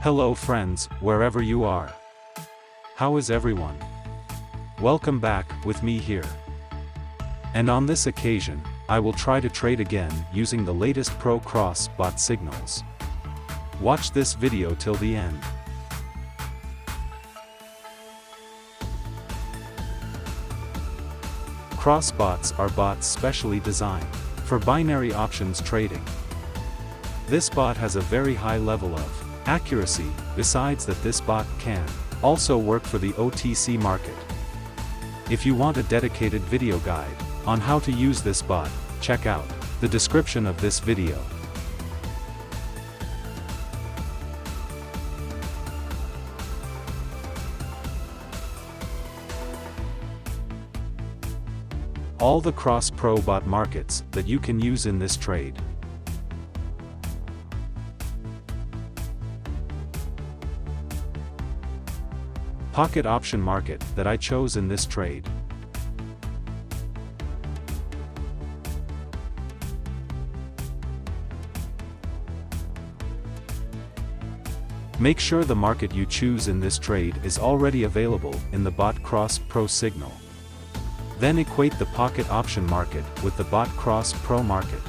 Hello friends, wherever you are. How is everyone? Welcome back, with me here. And on this occasion, I will try to trade again using the latest Pro Cross bot signals. Watch this video till the end. Cross bots are bots specially designed for binary options trading. This bot has a very high level of accuracy, besides that this bot can also work for the OTC market. If you want a dedicated video guide on how to use this bot, check out the description of this video. All the cross pro bot markets that you can use in this trade. Pocket option market that I chose in this trade. Make sure the market you choose in this trade is already available in the bot cross pro signal. Then equate the pocket option market with the bot cross pro market.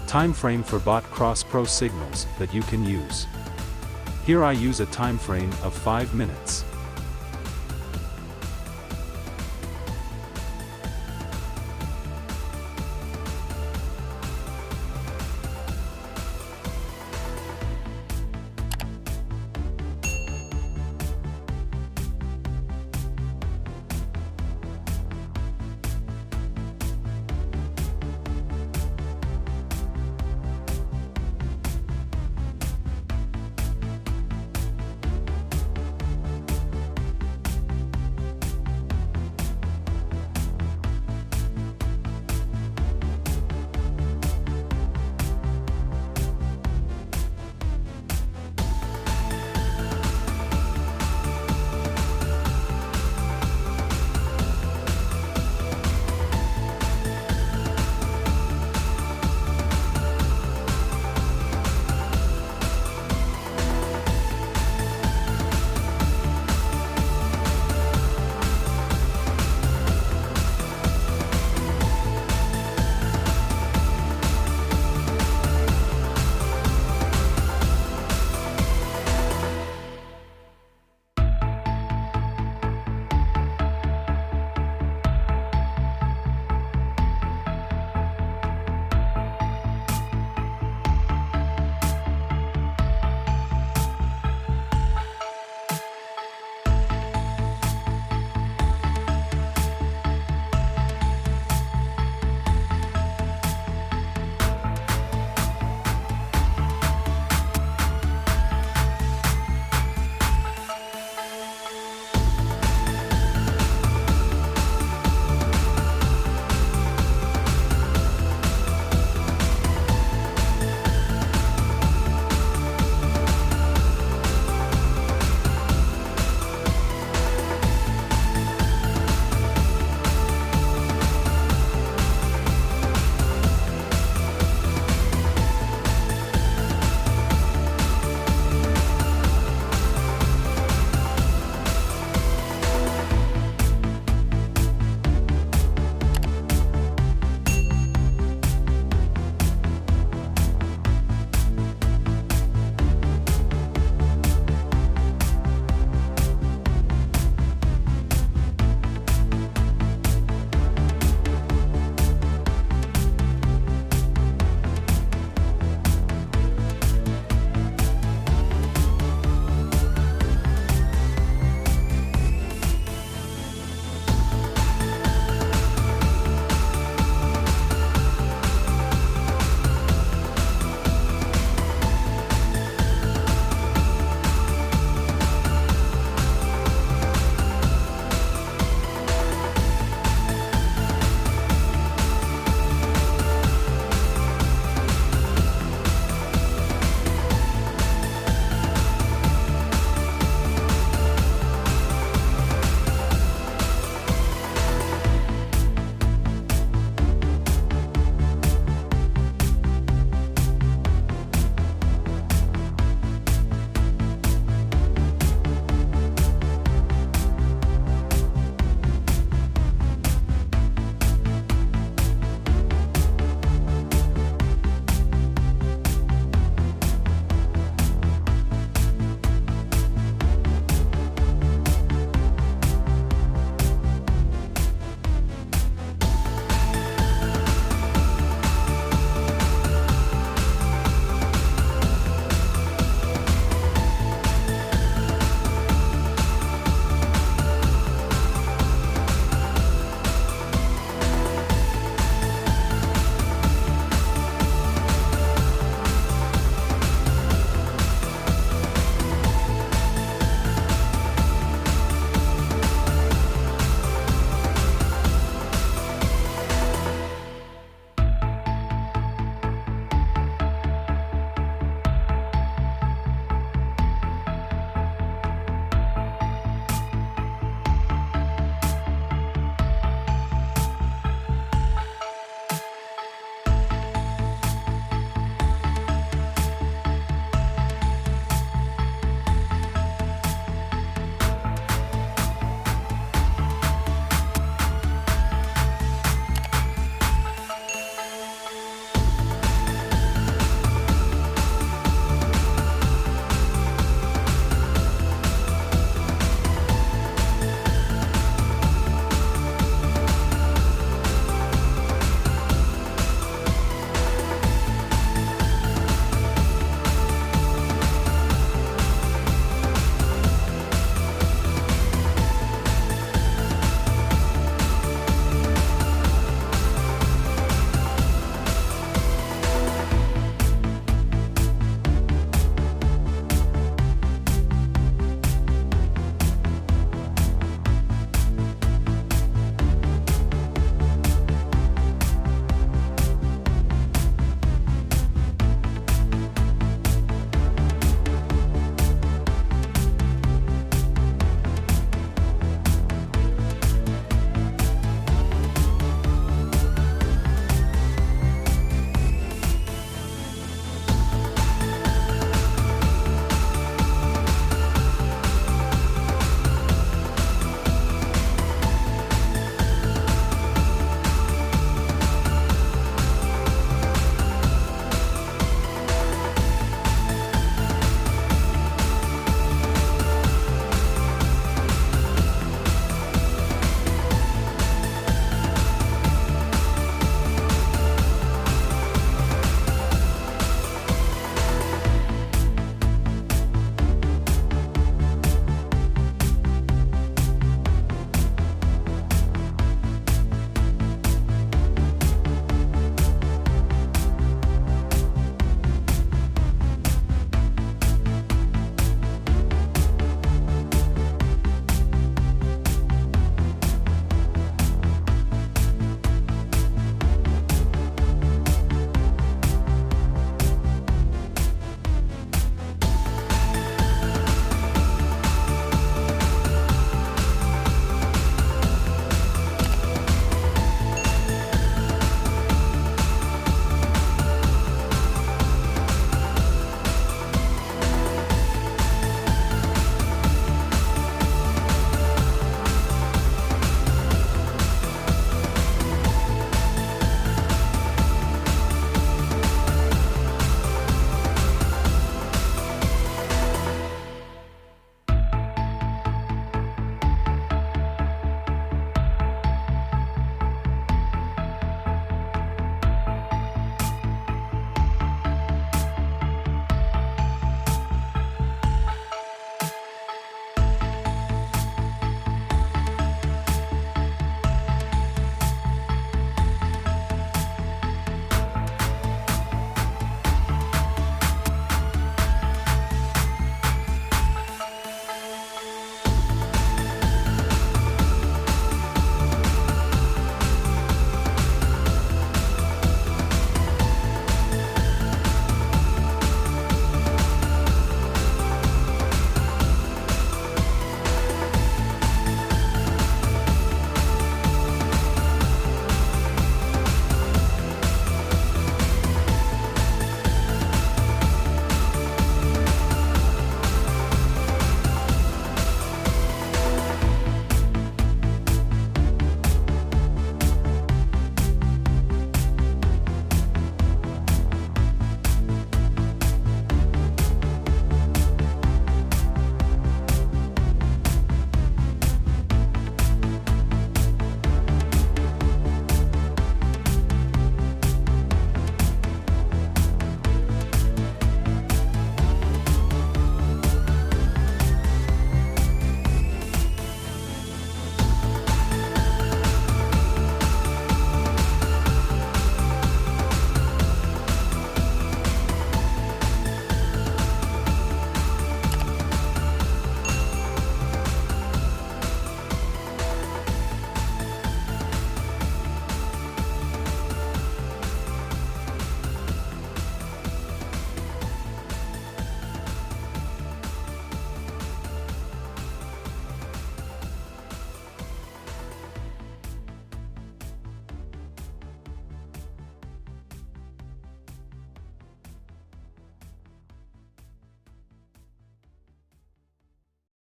Time frame for bot cross pro signals that you can use. Here I use a time frame of 5 minutes.